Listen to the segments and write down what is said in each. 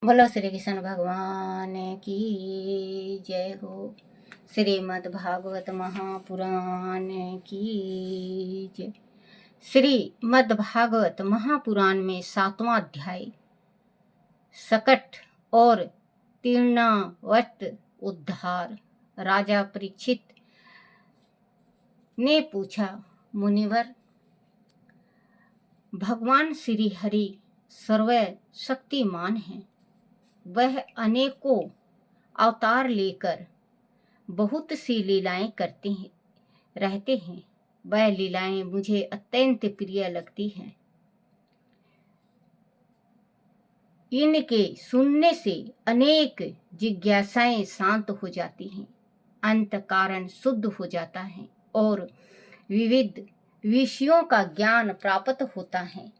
बोलो श्री कृष्ण भगवान की जय हो। श्रीमद् भागवत महापुराण की जय। श्रीमद् भागवत महापुराण में 7वां अध्याय सकट और तीर्णावत उद्धार। राजा परीक्षित ने पूछा, मुनिवर, भगवान श्री हरि सर्वशक्तिमान हैं। वह अनेकों अवतार लेकर बहुत सी लीलाएं करते हैं रहते हैं। वह लीलाएं मुझे अत्यंत प्रिय लगती हैं। इनके सुनने से अनेक जिज्ञासाएं शांत हो जाती हैं, अंत कारण शुद्ध हो जाता है और विविध विषयों का ज्ञान प्राप्त होता है।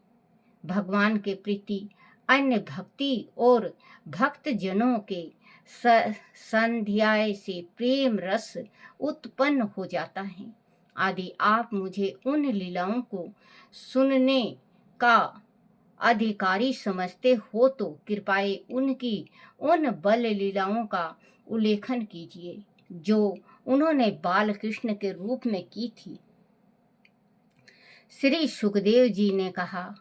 भगवान के प्रति अन्य भक्ति और भक्त जनों के संध्याय से प्रेम रस उत्पन्न हो जाता है। यदि आप मुझे उन लीलाओं को सुनने का अधिकारी समझते हो तो कृपया उनकी उन बल लीलाओं का उल्लेखन कीजिए जो उन्होंने बाल कृष्ण के रूप में की थी। श्री सुखदेव जी ने कहा,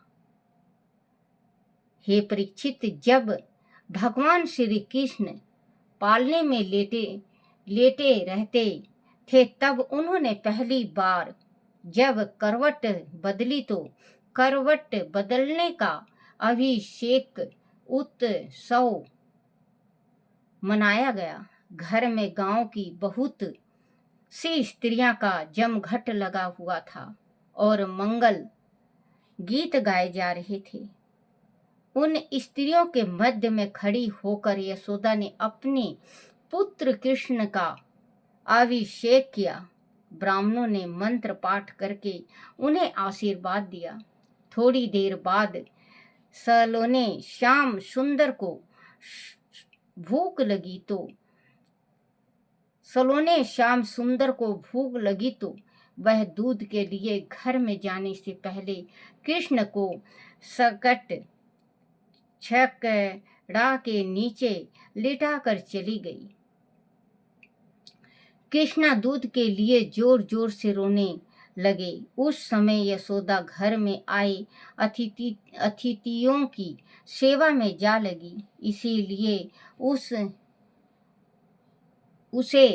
हे परीक्षित, जब भगवान श्री कृष्ण पालने में लेटे रहते थे तब उन्होंने पहली बार जब करवट बदली तो करवट बदलने का अभिषेक उत्सव मनाया गया। घर में गांव की बहुत सी स्त्रियां का जमघट लगा हुआ था और मंगल गीत गाए जा रहे थे। उन स्त्रियों के मध्य में खड़ी होकर यशोदा ने अपने पुत्र कृष्ण का अभिषेक किया। ब्राह्मणों ने मंत्र पाठ करके उन्हें आशीर्वाद दिया। थोड़ी देर बाद सलोने श्याम सुंदर को भूख लगी तो वह दूध के लिए घर में जाने से पहले कृष्ण को सकट छकड़ा के नीचे लिटाकर चली गई। कृष्णा दूध के लिए जोर जोर से रोने लगे। उस समय यशोदा घर में आए अतिथियों की सेवा में जा लगी, इसीलिए उसे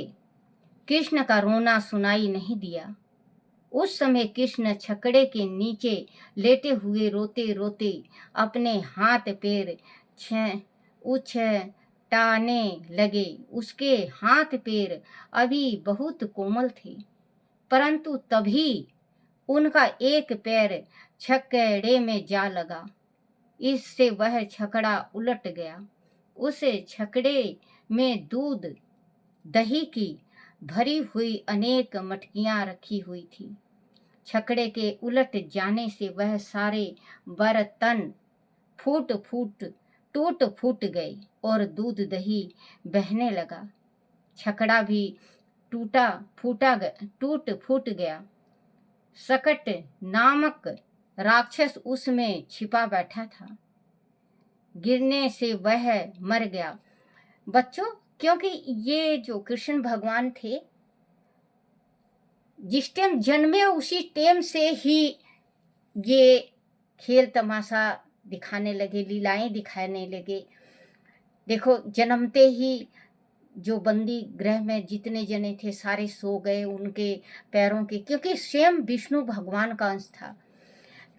कृष्ण का रोना सुनाई नहीं दिया। उस समय कृष्ण छकड़े के नीचे लेटे हुए रोते रोते अपने हाथ पैर उछटाने लगे। उसके हाथ पैर अभी बहुत कोमल थे, परंतु तभी उनका एक पैर छकड़े में जा लगा। इससे वह छकड़ा उलट गया। उस छकड़े में दूध दही की भरी हुई अनेक मटकियां रखी हुई थी। छकड़े के उलट जाने से वह सारे बर्तन टूट फूट गए और दूध दही बहने लगा। छकड़ा भी टूट फूट गया। सकट नामक राक्षस उसमें छिपा बैठा था। गिरने से वह मर गया। बच्चों, क्योंकि ये जो कृष्ण भगवान थे, जिस टाइम जन्मे उसी टाइम से ही ये खेल तमाशा दिखाने लगे, लीलाएं दिखाने लगे। देखो, जन्मते ही जो बंदी गृह में जितने जने थे सारे सो गए उनके पैरों के, क्योंकि स्वयं विष्णु भगवान का अंश था।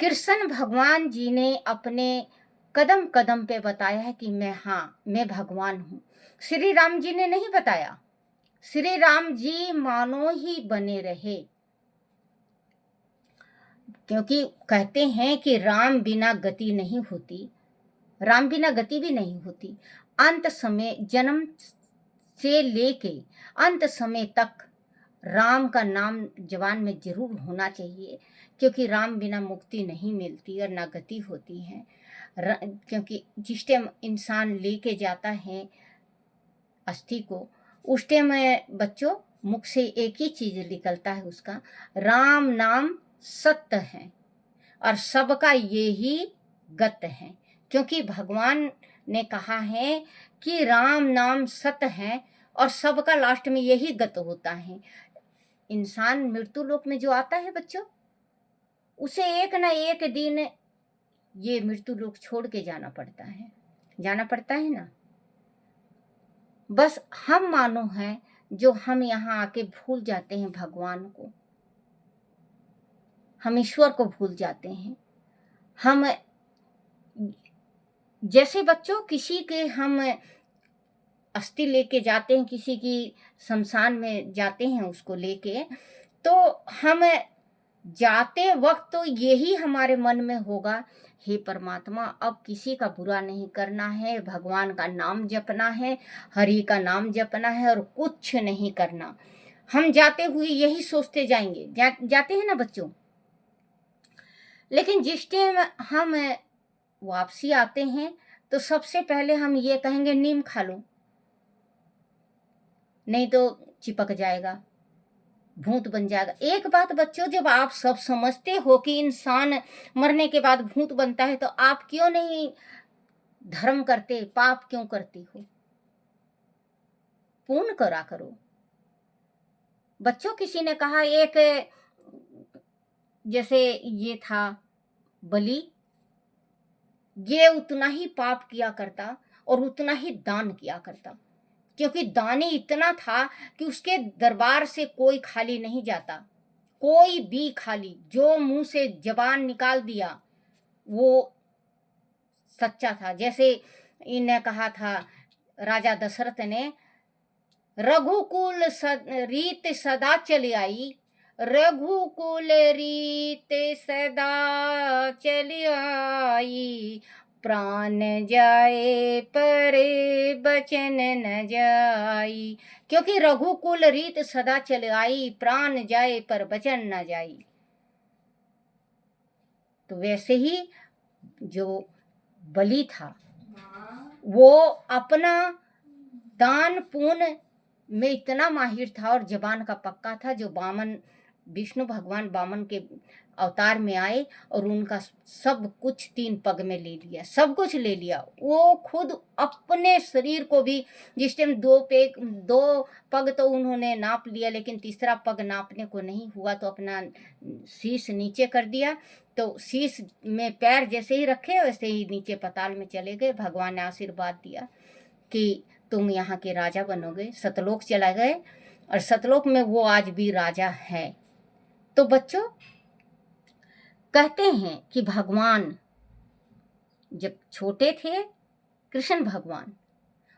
कृष्ण भगवान जी ने अपने कदम कदम पे बताया है कि मैं भगवान हूँ। श्री राम जी ने नहीं बताया। श्री राम जी मानो ही बने रहे, क्योंकि कहते हैं कि राम बिना गति नहीं होती, राम बिना गति भी नहीं होती। अंत समय, जन्म से लेके अंत समय तक राम का नाम जबान में जरूर होना चाहिए, क्योंकि राम बिना मुक्ति नहीं मिलती और ना गति होती है। क्योंकि जिस टाइम इंसान लेके जाता है अस्थि को, उस टाइम बच्चों मुख से एक ही चीज निकलता है उसका, राम नाम सत्य है और सबका यही गत है। क्योंकि भगवान ने कहा है कि राम नाम सत्य है और सबका लास्ट में यही गत होता है। इंसान मृत्यु लोक में जो आता है बच्चों, उसे एक ना एक दिन ये मृत्यु लोक छोड़ के जाना पड़ता है ना। बस हम मानो हैं जो हम यहाँ आके भूल जाते हैं भगवान को, हम ईश्वर को भूल जाते हैं। हम जैसे बच्चों किसी के हम अस्थि लेके जाते हैं, किसी की शमशान में जाते हैं उसको लेके, तो हम जाते वक्त तो यही हमारे मन में होगा, हे परमात्मा अब किसी का बुरा नहीं करना है, भगवान का नाम जपना है, हरि का नाम जपना है और कुछ नहीं करना। हम जाते हुए यही सोचते जाएंगे, जाते हैं ना बच्चों। लेकिन जिस टाइम हम वापसी आते हैं तो सबसे पहले हम ये कहेंगे नीम खा लो, नहीं तो चिपक जाएगा, भूत बन जाएगा। एक बात बच्चों, जब आप सब समझते हो कि इंसान मरने के बाद भूत बनता है, तो आप क्यों नहीं धर्म करते, पाप क्यों करते हो? पुण्य करा करो। बच्चों किसी ने कहा, एक जैसे ये था बलि, ये उतना ही पाप किया करता और उतना ही दान किया करता, क्योंकि दानी इतना था कि उसके दरबार से कोई खाली नहीं जाता, कोई भी खाली। जो मुंह से जबान निकाल दिया वो सच्चा था। जैसे इन्हें कहा था राजा दशरथ ने, रघुकुल रीत सदा चली आई, रघुकुल रीत सदा चली आई, प्राण जाए पर बचन न जाई। क्योंकि रघुकुल रीत सदा चली आई, प्राण जाए पर बचन न जाई। तो वैसे ही जो बलि था वो अपना दान पुण्य में इतना माहिर था और जबान का पक्का था, जो वामन विष्णु भगवान वामन के अवतार में आए और उनका सब कुछ 3 पग में ले लिया, सब कुछ ले लिया। वो खुद अपने शरीर को भी, जिस टाइम 2 पग तो उन्होंने नाप लिया, लेकिन तीसरा पग नापने को नहीं हुआ, तो अपना शीश नीचे कर दिया। तो शीश में पैर जैसे ही रखे वैसे ही नीचे पाताल में चले गए। भगवान ने आशीर्वाद दिया कि तुम यहाँ के राजा बनोगे। सतलोक चला गए और सतलोक में वो आज भी राजा है। तो बच्चों कहते हैं कि भगवान जब छोटे थे, कृष्ण भगवान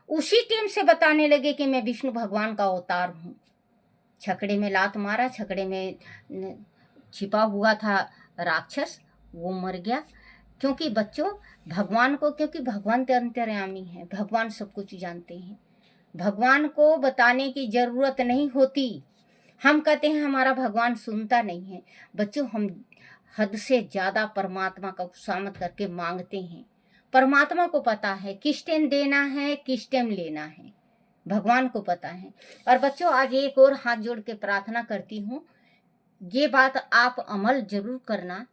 उसी टाइम से बताने लगे कि मैं विष्णु भगवान का अवतार हूँ। छकड़े में लात मारा, छकड़े में छिपा हुआ था राक्षस, वो मर गया। क्योंकि बच्चों भगवान को, क्योंकि भगवान तो अंतर्यामी है, भगवान सब कुछ जानते हैं, भगवान को बताने की जरूरत नहीं होती। हम कहते हैं हमारा भगवान सुनता नहीं है। बच्चों हम हद से ज़्यादा परमात्मा का खुशामद करके मांगते हैं। परमात्मा को पता है किस टाइम देना है, किस टाइम लेना है, भगवान को पता है। और बच्चों आज एक और हाथ जोड़ के प्रार्थना करती हूँ, ये बात आप अमल जरूर करना।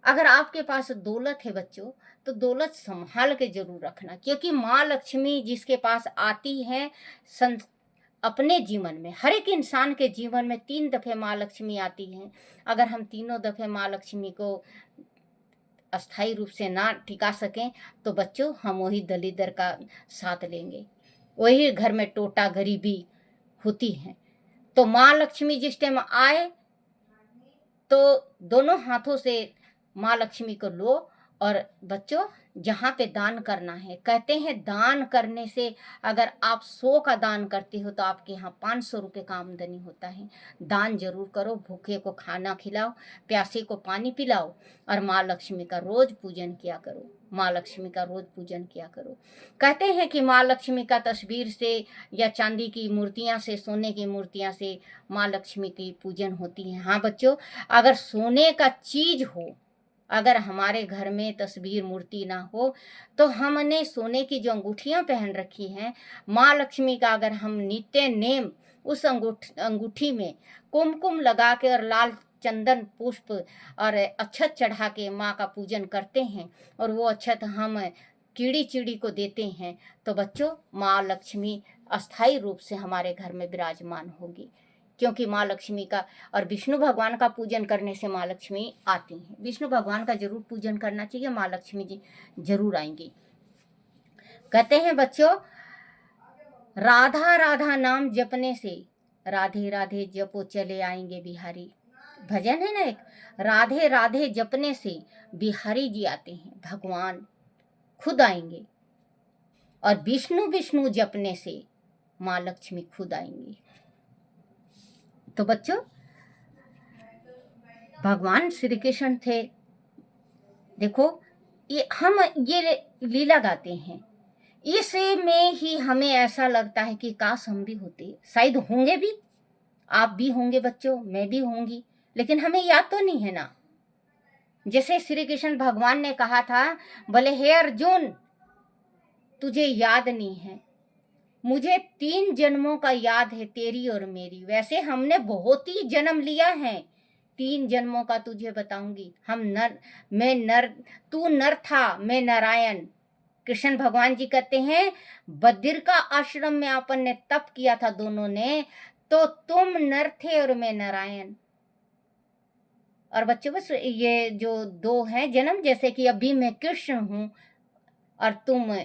अगर आपके पास दौलत है बच्चों, तो दौलत संभाल के जरूर रखना, क्योंकि माँ लक्ष्मी जिसके पास आती है अपने जीवन में, हर एक इंसान के जीवन में 3 दफ़े माँ लक्ष्मी आती हैं। अगर हम तीनों दफ़े माँ लक्ष्मी को अस्थाई रूप से ना टिका सकें, तो बच्चों हम वही दलिदर का साथ लेंगे, वही घर में टोटा गरीबी होती है। तो माँ लक्ष्मी जिस टाइम आए तो दोनों हाथों से माँ लक्ष्मी को लो। और बच्चों जहाँ पे दान करना है, कहते हैं दान करने से, अगर आप 100 का दान करते हो तो आपके यहाँ 500 रुपये का आमदनी होता है। दान जरूर करो, भूखे को खाना खिलाओ, प्यासे को पानी पिलाओ और माँ लक्ष्मी का रोज पूजन किया करो, माँ लक्ष्मी का रोज पूजन किया करो। कहते हैं कि माँ लक्ष्मी का तस्वीर से या चांदी की मूर्तियाँ से, सोने की मूर्तियाँ से माँ लक्ष्मी की पूजन होती है। हाँ बच्चों, अगर सोने का चीज हो, अगर हमारे घर में तस्वीर मूर्ति ना हो, तो हमने सोने की जो अंगूठियाँ पहन रखी हैं माँ लक्ष्मी का, अगर हम नित्य नेम उस अंगूठी में कुमकुम लगा के और लाल चंदन पुष्प और अक्षत चढ़ा के माँ का पूजन करते हैं, और वो अक्षत हम कीड़ी चिड़ी को देते हैं, तो बच्चों माँ लक्ष्मी अस्थाई रूप से हमारे घर में विराजमान होगी, क्योंकि माँ लक्ष्मी का और विष्णु भगवान का पूजन करने से माँ लक्ष्मी आती हैं। विष्णु भगवान का जरूर पूजन करना चाहिए, माँ लक्ष्मी जी जरूर आएंगी। कहते हैं बच्चों, राधा राधा नाम जपने से राधे राधे जपो चले आएंगे बिहारी। भजन है ना एक, राधे राधे जपने से बिहारी जी आते हैं, भगवान खुद आएंगे। और विष्णु विष्णु जपने से माँ लक्ष्मी खुद आएंगी। तो बच्चों, भगवान श्री कृष्ण थे, देखो हम ये लीला गाते हैं, इसमें ही हमें ऐसा लगता है कि काश हम भी होते, शायद होंगे भी, आप भी होंगे बच्चों, मैं भी होंगी, लेकिन हमें याद तो नहीं है ना। जैसे श्री कृष्ण भगवान ने कहा था, बोले हे अर्जुन तुझे याद नहीं है, मुझे 3 जन्मों का याद है, तेरी और मेरी। वैसे हमने बहुत ही जन्म लिया है, 3 जन्मों का तुझे बताऊंगी। हम नर, मैं नर, तू नर था, मैं नारायण। कृष्ण भगवान जी कहते हैं, बद्र का आश्रम में अपन ने तप किया था दोनों ने, तो तुम नर थे और मैं नारायण। और बच्चों बस ये जो 2 हैं जन्म, जैसे कि अभी मैं कृष्ण हूं और तुम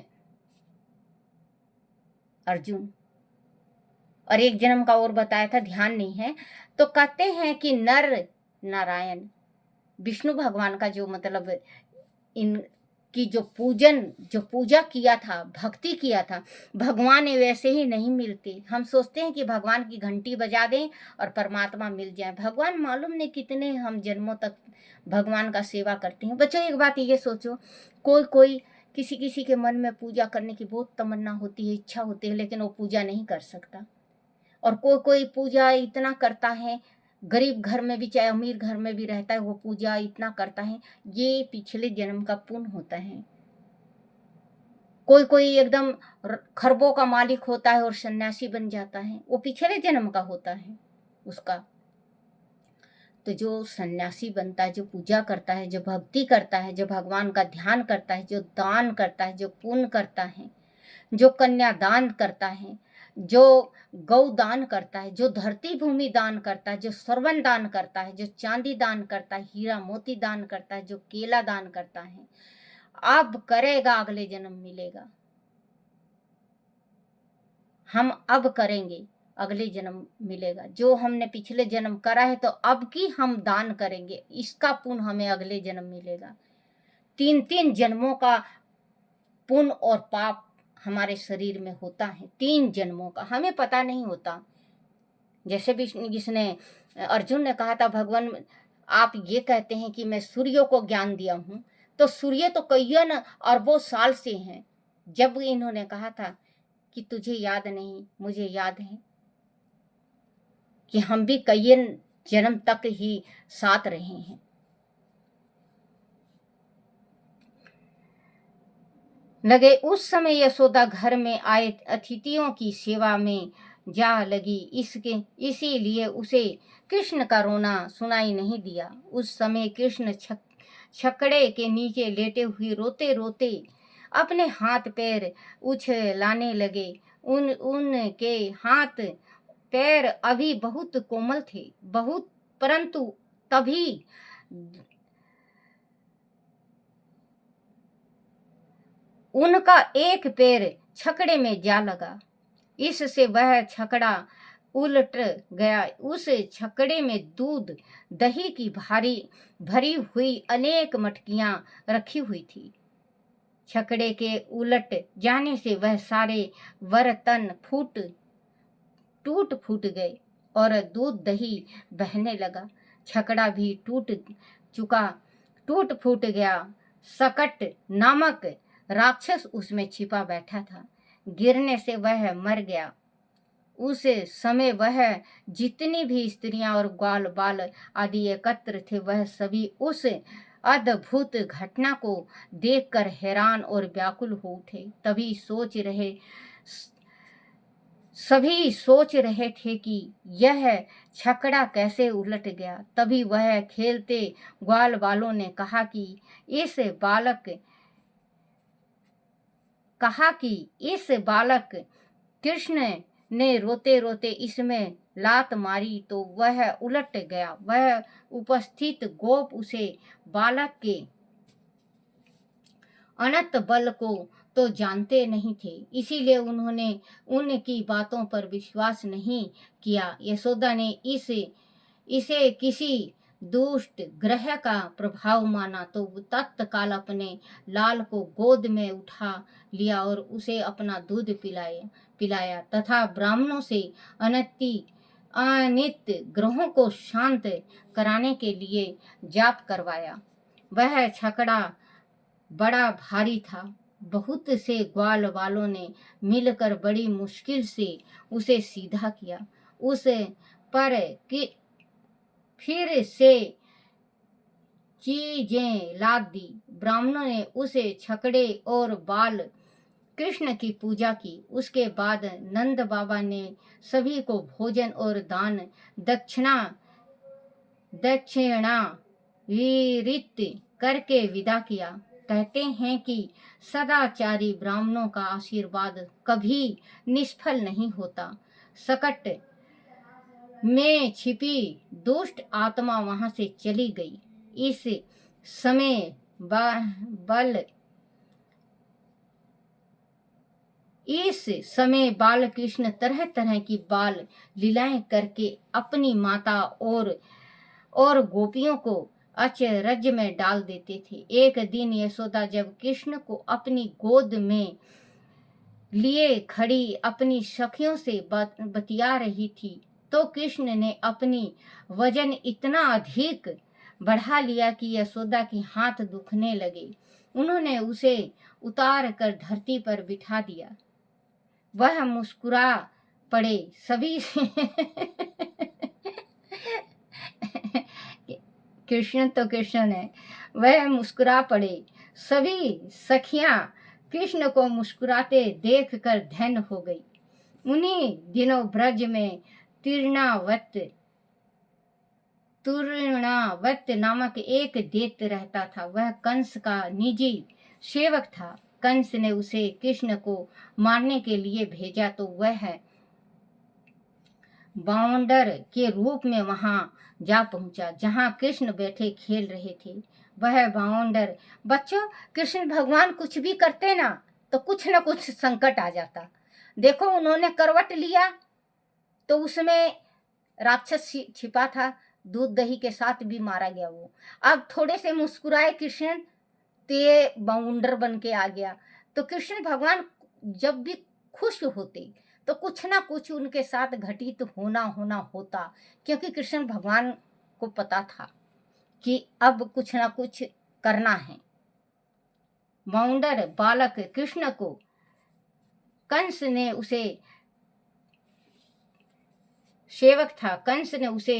अर्जुन। और एक जन्म का और बताया था, ध्यान नहीं है। तो कहते हैं कि नर नारायण, विष्णु भगवान का जो मतलब इन की जो पूजा किया था, भक्ति किया था, भगवान वैसे ही नहीं मिलते। हम सोचते हैं कि भगवान की घंटी बजा दें और परमात्मा मिल जाए। भगवान मालूम नहीं कितने हम जन्मों तक भगवान का सेवा करते हैं। बच्चों एक बात ये सोचो, कोई किसी किसी के मन में पूजा करने की बहुत तमन्ना होती है, इच्छा होती है, लेकिन वो पूजा नहीं कर सकता। और कोई पूजा इतना करता है, गरीब घर में भी चाहे अमीर घर में भी रहता है, वो पूजा इतना करता है, ये पिछले जन्म का पुण्य होता है। कोई एकदम खरबों का मालिक होता है और सन्यासी बन जाता है, वो पिछले जन्म का होता है उसका। तो जो सन्यासी बनता है, जो पूजा करता है, जो भक्ति करता है, जो भगवान का ध्यान करता है, जो दान करता है, जो पुण्य करता है, जो कन्यादान करता है, जो गौ दान करता है, जो धरती भूमि दान करता है, जो सरवन दान करता है, जो चांदी दान करता है, हीरा मोती दान करता है, जो केला दान करता है, अब करेगा अगले जन्म मिलेगा। हम अब करेंगे, अगले जन्म मिलेगा। जो हमने पिछले जन्म करा है, तो अब की हम दान करेंगे, इसका पुण्य हमें अगले जन्म मिलेगा। 3 जन्मों का पुण्य और पाप हमारे शरीर में होता है, 3 जन्मों का, हमें पता नहीं होता। जैसे भी जिसने अर्जुन ने कहा था, भगवान आप ये कहते हैं कि मैं सूर्यों को ज्ञान दिया हूँ, तो सूर्य तो कईयों अरबों साल से हैं। जब इन्होंने कहा था कि तुझे याद नहीं, मुझे याद है कि हम भी कई जन्म तक ही साथ रहे हैं। लगे उस समय यशोदा घर में आए अतिथियों की सेवा में जा लगी, इसीलिए उसे कृष्ण का रोना सुनाई नहीं दिया। उस समय कृष्ण छकड़े के नीचे लेटे हुए रोते रोते अपने हाथ पैर उछलाने लगे। उनके हाथ पैर अभी बहुत कोमल थे, परंतु तभी उनका एक पैर छकड़े में जा लगा। इससे वह छकड़ा उलट गया। उस छकड़े में दूध दही की भरी हुई अनेक मटकियां रखी हुई थी। छकड़े के उलट जाने से वह सारे बर्तन टूट फूट गए और दूध दही बहने लगा। छकड़ा भी टूट फूट गया। सकट नामक राक्षस उसमें छिपा बैठा था। गिरने से वह मर गया। उस समय वह जितनी भी स्त्रियां और ग्वाल बाल आदि एकत्र थे, वह सभी उस अद्भुत घटना को देखकर हैरान और व्याकुल हो उठे। सभी सोच रहे थे कि यह छकड़ा कैसे उलट गया। तभी वह खेलते ग्वाल वालों ने कहा कि इस बालक कहा कि इस बालक कृष्ण ने रोते रोते इसमें लात मारी तो वह उलट गया। वह उपस्थित गोप उसे बालक के अनंत बल को तो जानते नहीं थे, इसीलिए उन्होंने उनकी बातों पर विश्वास नहीं किया। यशोदा ने इसे किसी दुष्ट ग्रह का प्रभाव माना तो तत्काल अपने लाल को गोद में उठा लिया और उसे अपना दूध पिलाया तथा ब्राह्मणों से अनित ग्रहों को शांत कराने के लिए जाप करवाया। वह छकड़ा बड़ा भारी था। बहुत से ग्वाल वालों ने मिलकर बड़ी मुश्किल से उसे सीधा किया। उस पर कि फिर से चीजें लाद दी। ब्राह्मणों ने उसे छकड़े और बाल कृष्ण की पूजा की। उसके बाद नंद बाबा ने सभी को भोजन और दान दक्षिणा वितरित करके विदा किया। कहते हैं कि सदाचारी ब्राह्मणों का आशीर्वाद कभी निष्फल नहीं होता। सकट में छिपी दुष्ट आत्मा वहां से चली गई। इस समय बाल कृष्ण तरह तरह की बाल लीलाएं करके अपनी माता और गोपियों को अचरज में डाल देते थे। एक दिन यशोदा जब कृष्ण को अपनी गोद में लिए खड़ी अपनी सखियों से बतिया रही थी तो कृष्ण ने अपनी वजन इतना अधिक बढ़ा लिया कि यशोदा के हाथ दुखने लगे। उन्होंने उसे उतार कर धरती पर बिठा दिया। वह मुस्कुरा पड़े। सभी कृष्ण तो कृष्ण है। वह मुस्कुरा पड़े। सभी सखियां कृष्ण को मुस्कुराते देखकर धन्य हो गई। उन्हीं दिनों ब्रज में तूर्णावत नामक एक दैत्य रहता था। वह कंस का निजी सेवक था। कंस ने उसे कृष्ण को मारने के लिए भेजा तो वह बाउंडर के रूप में वहां जा पहुंचा जहां कृष्ण बैठे खेल रहे थे। वह बाउंडर, बच्चों कृष्ण भगवान कुछ भी करते ना तो कुछ ना कुछ संकट आ जाता। देखो उन्होंने करवट लिया तो उसमें राक्षस छिपा था, दूध दही के साथ भी मारा गया वो। अब थोड़े से मुस्कुराए कृष्ण तो ये बाउंडर बन के आ गया। तो कृष्ण भगवान जब भी खुश होते तो कुछ ना कुछ उनके साथ घटित होना होता, क्योंकि कृष्ण भगवान को पता था कि अब कुछ ना कुछ करना है। बाउंडर बालक कृष्ण को कंस ने उसे सेवक था। कंस ने उसे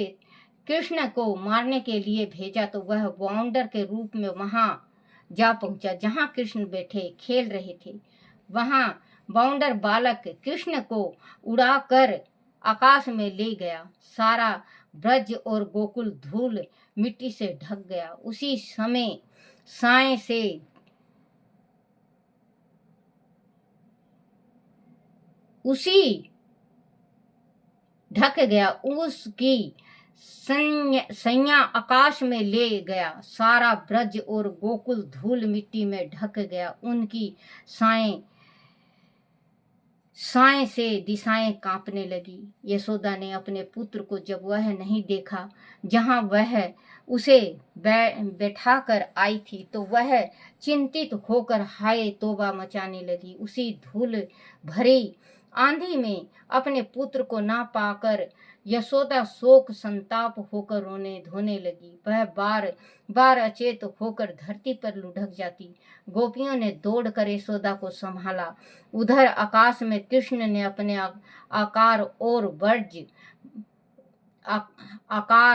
कृष्ण को मारने के लिए भेजा तो वह बाउंडर के रूप में वहां जा पहुंचा जहां कृष्ण बैठे खेल रहे थे। वहां बाउंडर बालक कृष्ण को उड़ाकर आकाश में ले गया। सारा ब्रज और गोकुल धूल मिट्टी से ढक गया। उसी समय साय से ढक गया। उसकी सैया आकाश में ले गया। सारा ब्रज और गोकुल धूल मिट्टी में ढक गया। उनकी साय से दिशाएं कांपने लगी। यशोदा ने अपने पुत्र को जब वह नहीं देखा जहां वह उसे बैठा कर आई थी तो वह चिंतित होकर हाय तौबा मचाने लगी। उसी धूल भरी आंधी में अपने पुत्र को ना पाकर यशोदा शोक संताप होकर रोने धोने लगी। वह बार बार अचेत होकर धरती पर लुढ़क जाती। गोपियों ने दौड़कर यशोदा को संभाला। उधर आकाश में कृष्ण ने अपने आकार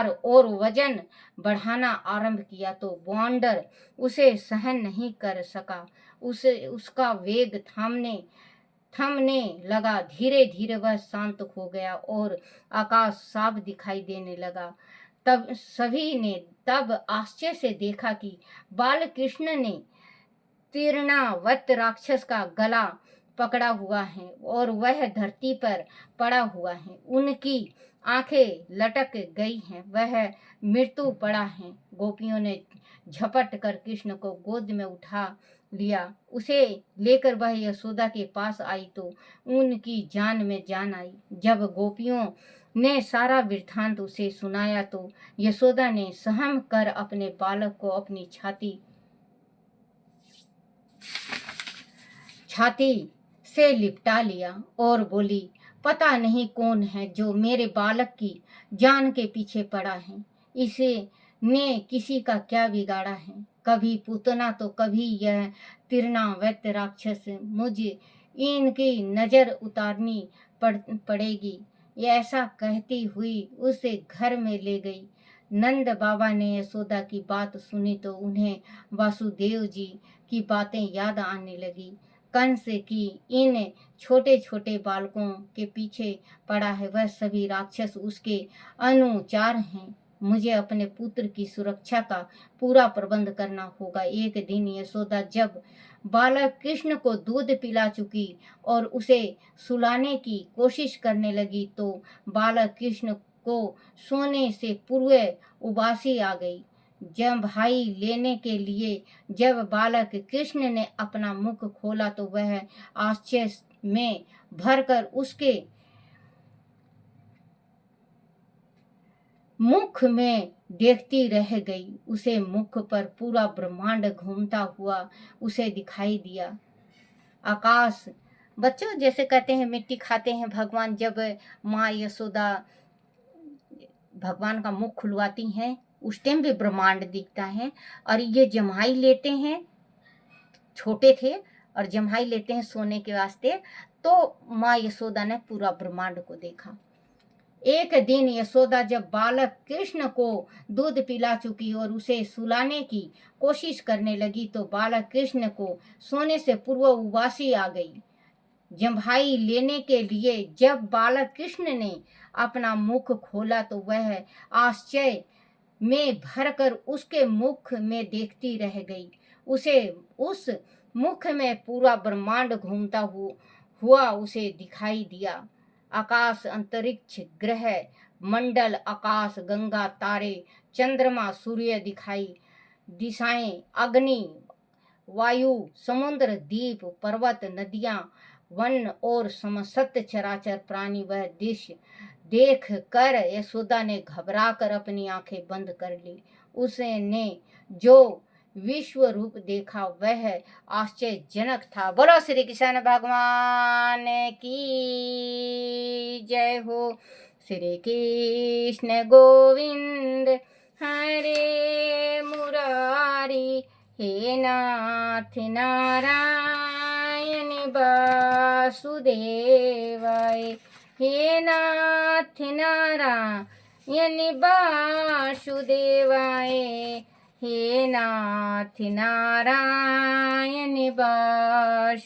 और वजन बढ़ाना आरंभ किया तो बाउंडर उसे सहन नहीं कर सका। उसका वेग थमने लगा। धीरे धीरे वह शांत हो गया और आकाश साफ दिखाई देने लगा। तब सभी ने आश्चर्य से देखा कि बाल कृष्ण ने तीर्णावत राक्षस का गला पकड़ा हुआ है और वह धरती पर पड़ा हुआ है। उनकी आंखें लटक गई हैं, वह मृत्यु पड़ा है। गोपियों ने झपट कर कृष्ण को गोद में उठा लिया। उसे लेकर वह यशोदा के पास आई तो उनकी जान में जान आई। जब गोपियों ने सारा वृत्तांत उसे सुनाया तो यशोदा ने सहम कर अपने बालक को अपनी छाती से लिपटा लिया और बोली, पता नहीं कौन है जो मेरे बालक की जान के पीछे पड़ा है। इसे ने किसी का क्या बिगाड़ा है? कभी पूतना तो कभी यह तिरनावत राक्षस। मुझे इनकी नजर उतारनी पड़ेगी। ये ऐसा कहती हुई उसे घर में ले गई। नंद बाबा ने यशोदा की बात सुनी तो उन्हें वासुदेव जी की बातें याद आने लगी। कंस की इन छोटे छोटे बालकों के पीछे पड़ा है, वह सभी राक्षस उसके अनुचार हैं। मुझे अपने पुत्र की सुरक्षा का पूरा प्रबंध करना होगा। एक दिन यशोदा जब बालक कृष्ण को दूध पिला चुकी और उसे सुलाने की कोशिश करने लगी तो बालक कृष्ण को सोने से पूर्व उबासी आ गई। जब भाई लेने के लिए जब बालक कृष्ण ने अपना मुख खोला तो वह आश्चर्य में भरकर उसके मुख में देखती रह गई। उसे मुख पर पूरा ब्रह्मांड घूमता हुआ उसे दिखाई दिया। आकाश, बच्चों जैसे कहते हैं मिट्टी खाते हैं भगवान, जब माँ यशोदा भगवान का मुख खुलवाती हैं उस टाइम भी ब्रह्मांड दिखता है। और ये जम्हाई लेते हैं, छोटे थे और जम्हाई लेते हैं सोने के वास्ते, तो माँ यशोदा ने पूरा ब्रह्मांड को देखा। एक दिन यशोदा जब बालक कृष्ण को दूध पिला चुकी और उसे सुलाने की कोशिश करने लगी तो बालक कृष्ण को सोने से पूर्व उबासी आ गई। जम्हाई लेने के लिए जब बालक कृष्ण ने अपना मुख खोला तो वह आश्चर्य में भरकर उसके मुख में देखती रह गई। उसे उस मुख में पूरा ब्रह्मांड घूमता हुआ उसे दिखाई दिया। आकाश, अंतरिक्ष, ग्रह मंडल, आकाश गंगा, तारे, चंद्रमा, सूर्य दिखाई, दिशाएं, अग्नि, वायु, समुद्र, द्वीप, पर्वत, नदियां, वन और समस्त चराचर प्राणी वह दृश्य देख कर यशोदा ने घबरा कर अपनी आंखें बंद कर ली। उसने जो विश्व रूप देखा वह आश्चर्यजनक था। बोलो श्री कृष्ण भगवान की जय हो। श्री कृष्ण गोविंद हरे मुरारी, हे नाथ नारायण वासुदेवाय, हे नाथ नारायण वासुदेवाय, हे नाथ नारायण वासुदेवाय।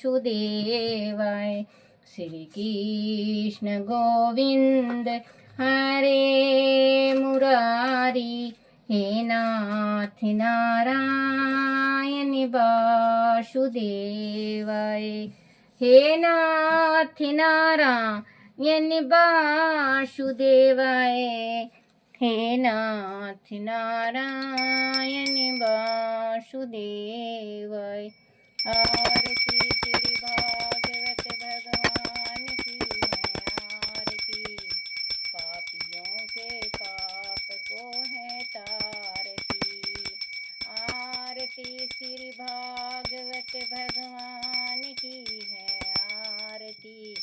श्री कृष्ण गोविंद हरे मुरारी, हे नाथ नारायण वासुदेवाय, हे नाथ नारायण वासुदेवाय, हे नाथ नारायण वासुदेवाय। आरती श्री भागवत भगवान की है, आरती पापियों के पाप को है तारती। आरती श्री भागवत भगवान की है, आरती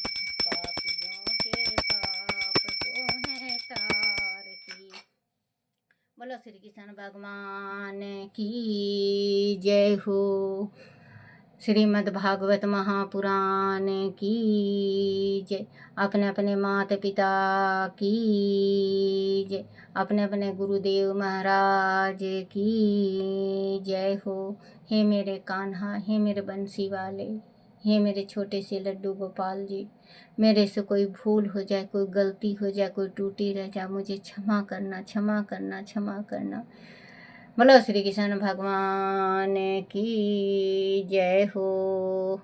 पापियों के पाप को है तारती। बोलो श्री कृष्ण भगवान की जय हो। श्रीमद् भागवत महापुराण की जय। अपने अपने माता पिता की जय, अपने अपने गुरुदेव महाराज की जय हो। हे मेरे कान्हा, हे मेरे बंसी वाले, हे मेरे छोटे से लड्डू गोपाल जी, मेरे से कोई भूल हो जाए, कोई गलती हो जाए, कोई टूटी रह जाए, मुझे क्षमा करना, क्षमा करना, क्षमा करना। बोलो श्री कृष्ण भगवान की जय हो।